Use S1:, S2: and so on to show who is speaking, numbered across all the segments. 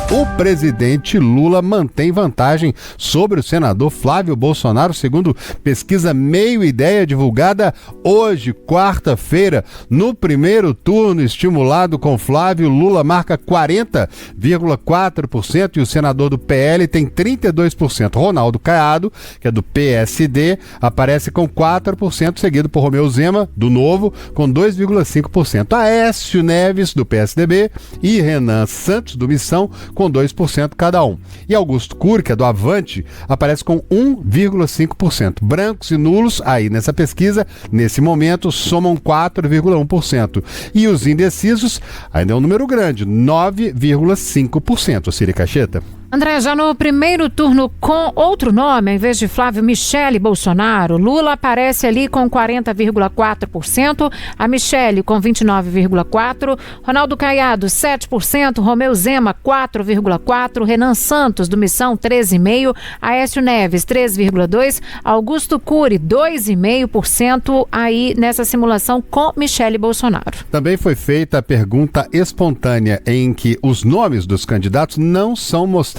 S1: O presidente Lula mantém vantagem sobre o senador Flávio Bolsonaro, segundo pesquisa Meio Ideia divulgada hoje, quarta-feira. No primeiro turno, estimulado com Flávio, Lula marca 40,4% e o senador do PL tem 32%. Ronaldo Caiado, que é do PSD, aparece com 4%, seguido por Romeu Zema, do Novo, com 2,5%. Aécio Neves, do PSDB, e Renan Santos, do Missão, com 2% cada um. E Augusto Cury, que é do Avante, aparece com 1,5%. Brancos e nulos, aí nessa pesquisa, nesse momento, somam 4,1%. E os indecisos, ainda é um número grande, 9,5%. Ciri Cacheta.
S2: André, já no primeiro turno com outro nome, em vez de Flávio, Michele Bolsonaro, Lula aparece ali com 40,4%, a Michele com 29,4%, Ronaldo Caiado 7%, Romeu Zema 4,4%, Renan Santos do Missão 13,5%, Aécio Neves 3,2%, Augusto Cury 2,5% aí nessa simulação com Michele Bolsonaro.
S1: Também foi feita a pergunta espontânea em que os nomes dos candidatos não são mostrados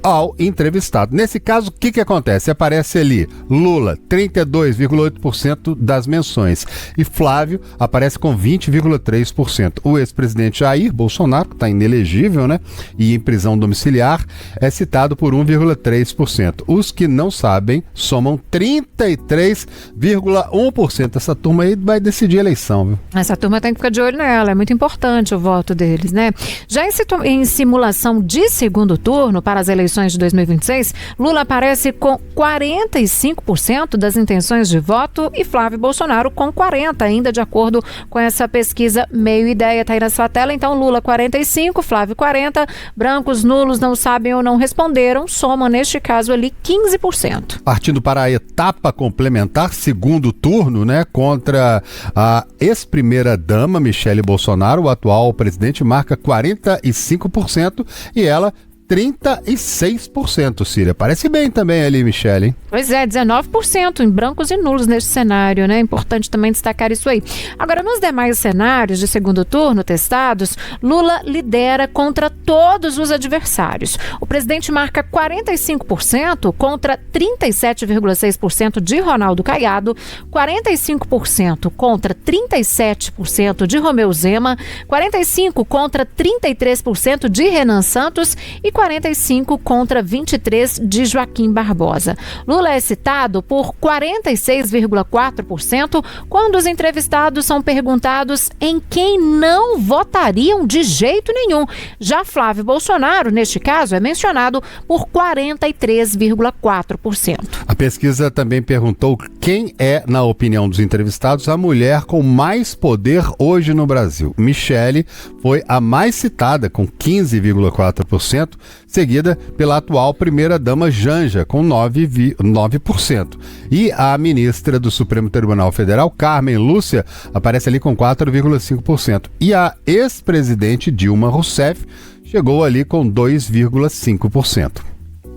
S1: ao entrevistado. Nesse caso, o que acontece? Aparece ali Lula, 32,8% das menções, e Flávio aparece com 20,3%. O ex-presidente Jair Bolsonaro, que está inelegível, né, e em prisão domiciliar, é citado por 1,3%. Os que não sabem somam 33,1%. Essa turma aí vai decidir a eleição, viu?
S2: Essa turma tem que ficar de olho nela, é muito importante o voto deles, né? Já em simulação de segundo turno para as eleições de 2026, Lula aparece com 45% das intenções de voto e Flávio Bolsonaro com 40%, ainda de acordo com essa pesquisa Meio Ideia. Está aí na sua tela, então Lula 45%, Flávio 40%, brancos, nulos, não sabem ou não responderam, somam neste caso ali 15%.
S1: Partindo para a etapa complementar, segundo turno, né, contra a ex-primeira-dama Michele Bolsonaro, o atual presidente marca 45% e ela 36%, Círia. Parece bem também ali, Michele, hein?
S2: Pois é, 19% em brancos e nulos neste cenário, né? Importante também destacar isso aí. Agora, nos demais cenários de segundo turno testados, Lula lidera contra todos os adversários. O presidente marca 45% contra 37,6% de Ronaldo Caiado, 45% contra 37% de Romeu Zema, 45% contra 33% de Renan Santos e 45% contra 23% de Joaquim Barbosa. Lula é citado por 46,4% quando os entrevistados são perguntados em quem não votariam de jeito nenhum. Já Flávio Bolsonaro, neste caso, é mencionado por 43,4%.
S1: A pesquisa também perguntou quem é, na opinião dos entrevistados, a mulher com mais poder hoje no Brasil. Michele foi a mais citada, com 15,4%, seguida pela atual primeira-dama Janja, com 9%. E a ministra do Supremo Tribunal Federal, Carmen Lúcia, aparece ali com 4,5%. E a ex-presidente Dilma Rousseff chegou ali com 2,5%.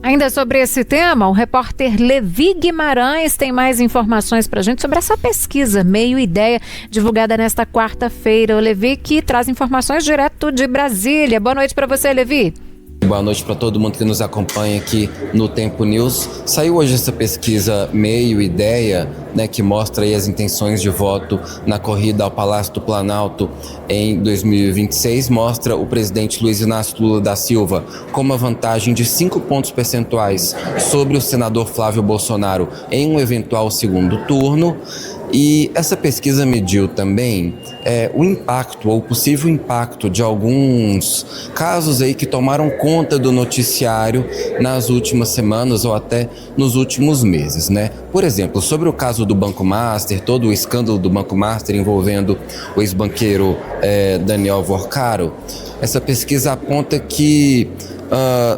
S2: Ainda sobre esse tema, o repórter Levi Guimarães tem mais informações para a gente sobre essa pesquisa Meio Ideia, divulgada nesta quarta-feira. O Levi que traz informações direto de Brasília. Boa noite para você, Levi.
S3: Boa noite para todo mundo que nos acompanha aqui no Tempo News. Saiu hoje essa pesquisa Meio Ideia, né, que mostra aí as intenções de voto na corrida ao Palácio do Planalto em 2026. Mostra o presidente Luiz Inácio Lula da Silva com uma vantagem de 5 pontos percentuais sobre o senador Flávio Bolsonaro em um eventual segundo turno. E essa pesquisa mediu também o impacto ou possível impacto de alguns casos aí que tomaram conta do noticiário nas últimas semanas ou até nos últimos meses, né? Por exemplo, sobre o caso do Banco Master, todo o escândalo do Banco Master envolvendo o ex-banqueiro Daniel Vorcaro, essa pesquisa aponta que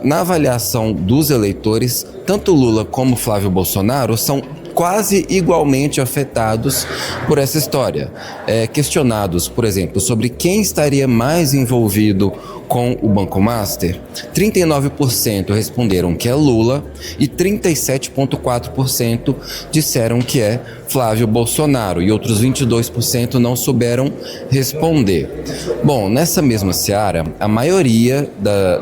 S3: na avaliação dos eleitores, tanto Lula como Flávio Bolsonaro são quase igualmente afetados por essa história. Questionados, por exemplo, sobre quem estaria mais envolvido com o Banco Master, 39% responderam que é Lula e 37,4% disseram que é Flávio Bolsonaro, e outros 22% não souberam responder. Bom, nessa mesma seara, a maioria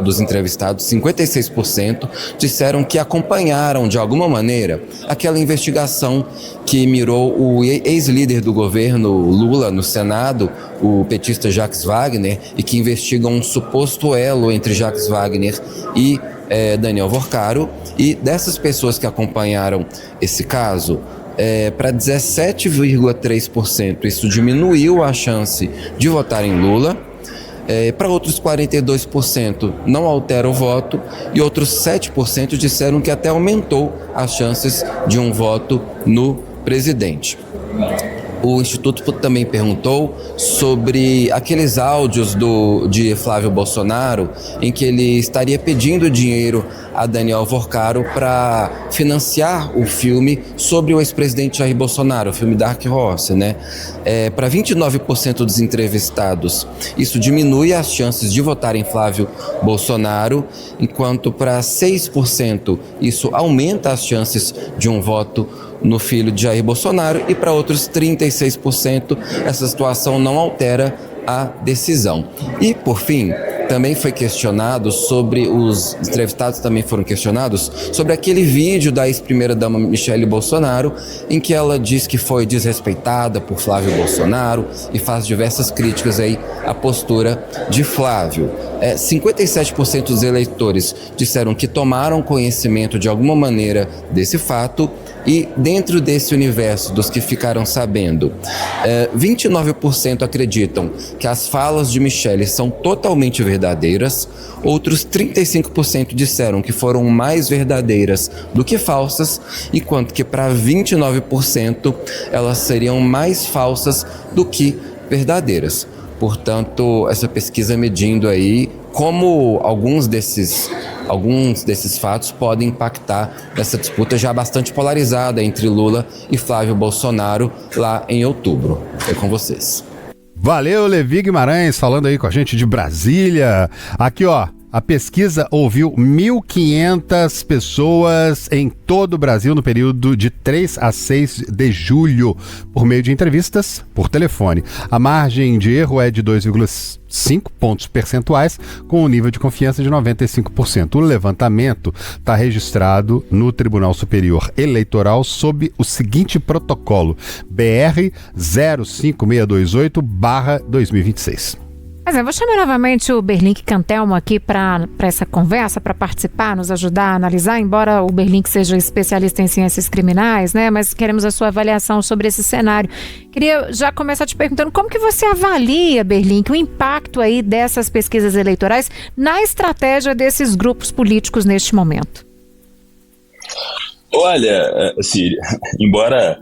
S3: dos entrevistados, 56%, disseram que acompanharam de alguma maneira aquela investigação que mirou o ex-líder do governo Lula no Senado, o petista Jacques Wagner, e que investigam um suposto elo entre Jacques Wagner e Daniel Worcaro. E dessas pessoas que acompanharam esse caso, para 17,3% isso diminuiu a chance de votar em Lula. Para outros 42% não altera o voto, e outros 7% disseram que até aumentou as chances de um voto no presidente. O Instituto também perguntou sobre aqueles áudios de Flávio Bolsonaro em que ele estaria pedindo dinheiro a Daniel Worcaro para financiar o filme sobre o ex-presidente Jair Bolsonaro, o filme Dark Horse, né? Para 29% dos entrevistados, isso diminui as chances de votar em Flávio Bolsonaro, enquanto para 6% isso aumenta as chances de um voto no filho de Jair Bolsonaro, e para outros 36% essa situação não altera a decisão. E, por fim, também foi questionado sobre, os entrevistados também foram questionados sobre aquele vídeo da ex-primeira-dama Michele Bolsonaro, em que ela diz que foi desrespeitada por Flávio Bolsonaro e faz diversas críticas aí à postura de Flávio. 57% dos eleitores disseram que tomaram conhecimento de alguma maneira desse fato, e dentro desse universo dos que ficaram sabendo, 29% acreditam que as falas de Michele são totalmente verdadeiras, outros 35% disseram que foram mais verdadeiras do que falsas, enquanto que para 29% elas seriam mais falsas do que verdadeiras. Portanto, essa pesquisa medindo aí como alguns desses fatos podem impactar nessa disputa já bastante polarizada entre Lula e Flávio Bolsonaro lá em outubro. É com vocês.
S1: Valeu, Levi Guimarães, falando aí com a gente de Brasília. Aqui, ó, a pesquisa ouviu 1.500 pessoas em todo o Brasil no período de 3 a 6 de julho, por meio de entrevistas por telefone. A margem de erro é de 2,5 pontos percentuais, com um nível de confiança de 95%. O levantamento está registrado no Tribunal Superior Eleitoral sob o seguinte protocolo: BR 05628/2026.
S2: Mas eu vou chamar novamente o Berlink Cantelmo aqui para essa conversa, para participar, nos ajudar a analisar, embora o Berlink seja especialista em ciências criminais, né? Mas queremos a sua avaliação sobre esse cenário. Queria já começar te perguntando como que você avalia, Berlink, o impacto aí dessas pesquisas eleitorais na estratégia desses grupos políticos neste momento.
S4: Olha, Círia, embora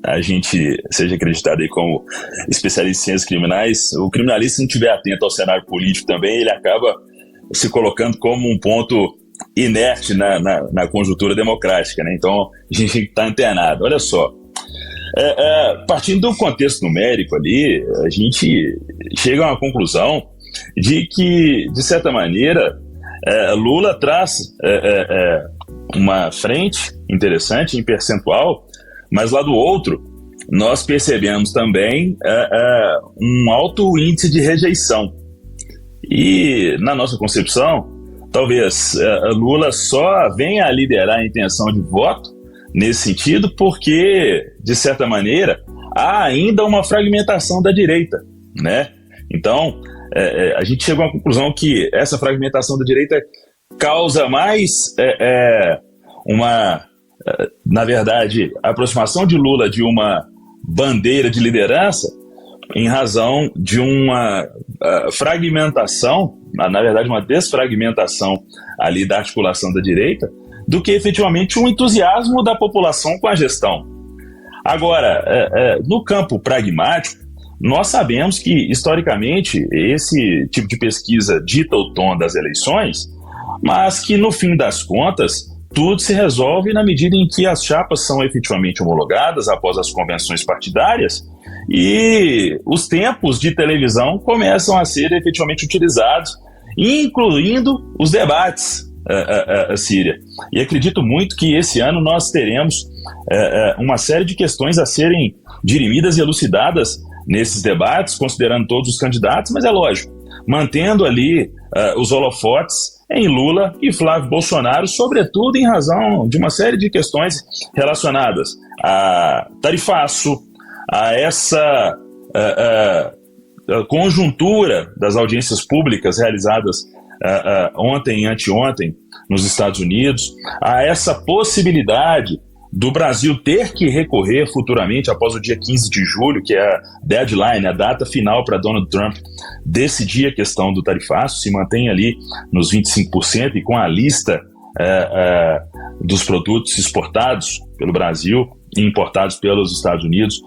S4: a gente seja acreditado aí como especialista em ciências criminais, o criminalista, se não estiver atento ao cenário político também, ele acaba se colocando como um ponto inerte na conjuntura democrática, né? Então, a gente tem que estar antenado. Olha só, partindo do contexto numérico ali, a gente chega a uma conclusão de que, de certa maneira, Lula traz uma frente interessante em percentual, mas lá do outro, nós percebemos também um alto índice de rejeição. E, na nossa concepção, talvez Lula só venha a liderar a intenção de voto nesse sentido porque, de certa maneira, há ainda uma fragmentação da direita, né? Então, a gente chegou à conclusão que essa fragmentação da direita causa mais na verdade, a aproximação de Lula de uma bandeira de liderança em razão de uma fragmentação, na verdade uma desfragmentação ali da articulação da direita, do que efetivamente um entusiasmo da população com a gestão. Agora, no campo pragmático, nós sabemos que, historicamente, esse tipo de pesquisa dita o tom das eleições, mas que, no fim das contas, tudo se resolve na medida em que as chapas são efetivamente homologadas após as convenções partidárias e os tempos de televisão começam a ser efetivamente utilizados, incluindo os debates a Síria. E acredito muito que esse ano nós teremos uma série de questões a serem dirimidas e elucidadas nesses debates, considerando todos os candidatos, mas é lógico, mantendo ali os holofotes em Lula e Flávio Bolsonaro, sobretudo em razão de uma série de questões relacionadas a tarifaço, a essa conjuntura das audiências públicas realizadas ontem e anteontem nos Estados Unidos, a essa possibilidade do Brasil ter que recorrer futuramente, após o dia 15 de julho, que é a deadline, a data final para Donald Trump decidir a questão do tarifaço, se mantém ali nos 25% e com a lista dos produtos exportados pelo Brasil e importados pelos Estados Unidos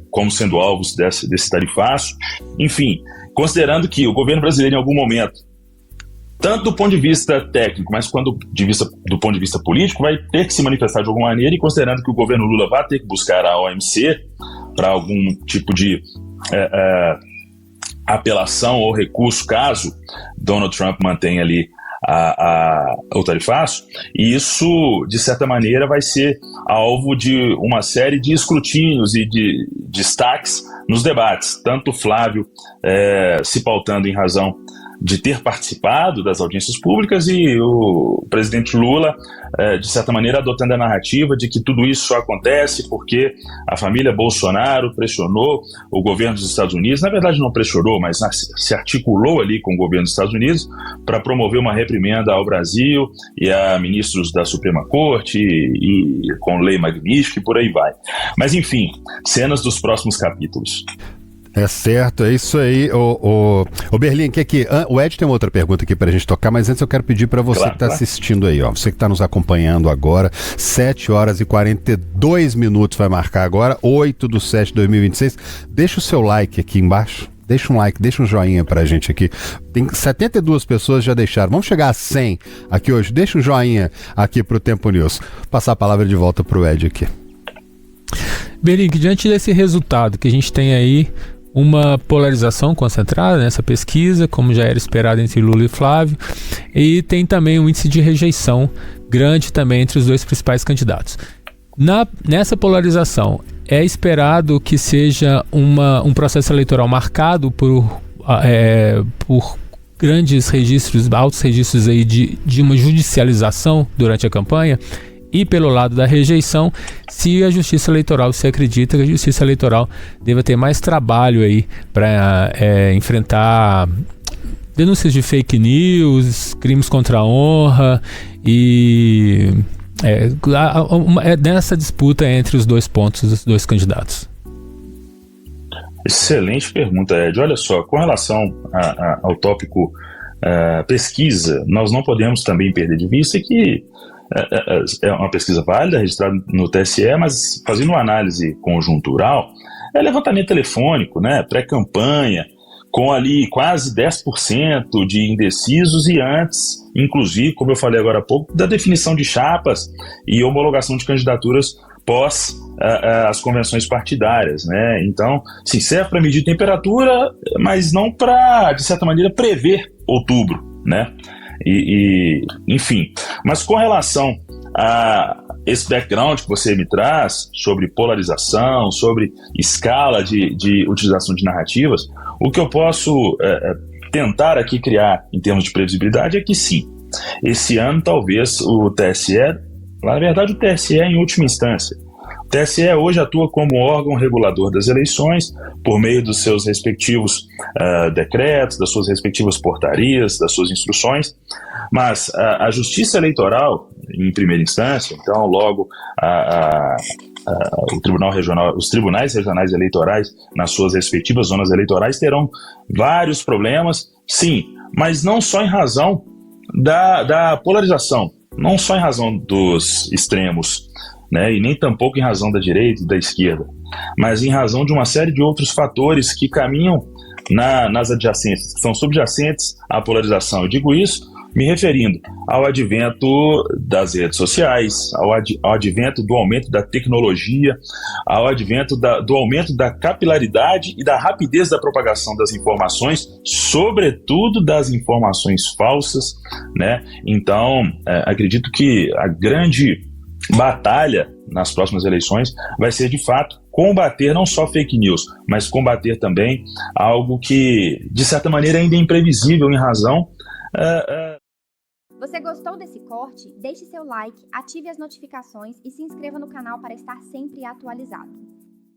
S4: como sendo alvos desse tarifaço. Enfim, considerando que o governo brasileiro em algum momento, tanto do ponto de vista técnico, mas quando do ponto de vista político, vai ter que se manifestar de alguma maneira, e considerando que o governo Lula vai ter que buscar a OMC para algum tipo de apelação ou recurso, caso Donald Trump mantenha ali o tarifaço, e isso, de certa maneira, vai ser alvo de uma série de escrutínios e de destaques nos debates, tanto Flávio se pautando em razão de ter participado das audiências públicas e o presidente Lula, de certa maneira, adotando a narrativa de que tudo isso só acontece porque a família Bolsonaro pressionou o governo dos Estados Unidos. Na verdade não pressionou, mas se articulou ali com o governo dos Estados Unidos para promover uma reprimenda ao Brasil e a ministros da Suprema Corte e com lei magnífica e por aí vai. Mas enfim, cenas dos próximos capítulos.
S1: É certo, é isso aí. O Berlim, o Ed tem uma outra pergunta aqui pra gente tocar, mas antes eu quero pedir pra você que tá assistindo aí, ó, você que tá nos acompanhando agora, 7h42 vai marcar agora, 8/7/2026, deixa o seu like aqui embaixo. Deixa um like, deixa um joinha pra gente aqui. Tem 72 pessoas já deixaram. Vamos chegar a 100 aqui hoje. Deixa um joinha aqui pro Tempo News. Passar a palavra de volta pro Ed aqui.
S5: Berlim, diante desse resultado que a gente tem aí, uma polarização concentrada nessa pesquisa, como já era esperado entre Lula e Flávio, e tem também um índice de rejeição grande também entre os dois principais candidatos. Nessa polarização, é esperado que seja um processo eleitoral marcado por grandes registros, altos registros aí de uma judicialização durante a campanha. E pelo lado da rejeição, se a Justiça Eleitoral, se acredita que a Justiça Eleitoral deva ter mais trabalho aí para enfrentar denúncias de fake news, crimes contra a honra e nessa disputa entre os dois pontos, os dois candidatos.
S4: Excelente pergunta, Ed. Olha só, com relação ao tópico pesquisa, nós não podemos também perder de vista que é uma pesquisa válida, registrada no TSE, mas fazendo uma análise conjuntural, é levantamento telefônico, né, pré-campanha, com ali quase 10% de indecisos e antes, inclusive, como eu falei agora há pouco, da definição de chapas e homologação de candidaturas pós as convenções partidárias, né? Então, sim, serve para medir temperatura, mas não para, de certa maneira, prever outubro, né? Enfim, mas com relação a esse background que você me traz sobre polarização, sobre escala de utilização de narrativas, o que eu posso tentar aqui criar em termos de previsibilidade é que sim, esse ano talvez o TSE, na verdade o TSE em última instância, o TSE hoje atua como órgão regulador das eleições por meio dos seus respectivos decretos, das suas respectivas portarias, das suas instruções, mas a Justiça Eleitoral, em primeira instância, então logo o Tribunal Regional, os tribunais regionais eleitorais nas suas respectivas zonas eleitorais terão vários problemas, sim, mas não só em razão da polarização, não só em razão dos extremos, né, e nem tampouco em razão da direita e da esquerda, mas em razão de uma série de outros fatores que caminham nas adjacências, que são subjacentes à polarização. Eu digo isso me referindo ao advento das redes sociais, ao advento do aumento da tecnologia, ao advento do aumento da capilaridade e da rapidez da propagação das informações, sobretudo das informações falsas, né? Então, acredito que a grande batalha nas próximas eleições vai ser, de fato, combater não só fake news, mas combater também algo que, de certa maneira, ainda é imprevisível em razão...
S6: Você gostou desse corte? Deixe seu like, ative as notificações e se inscreva no canal para estar sempre atualizado.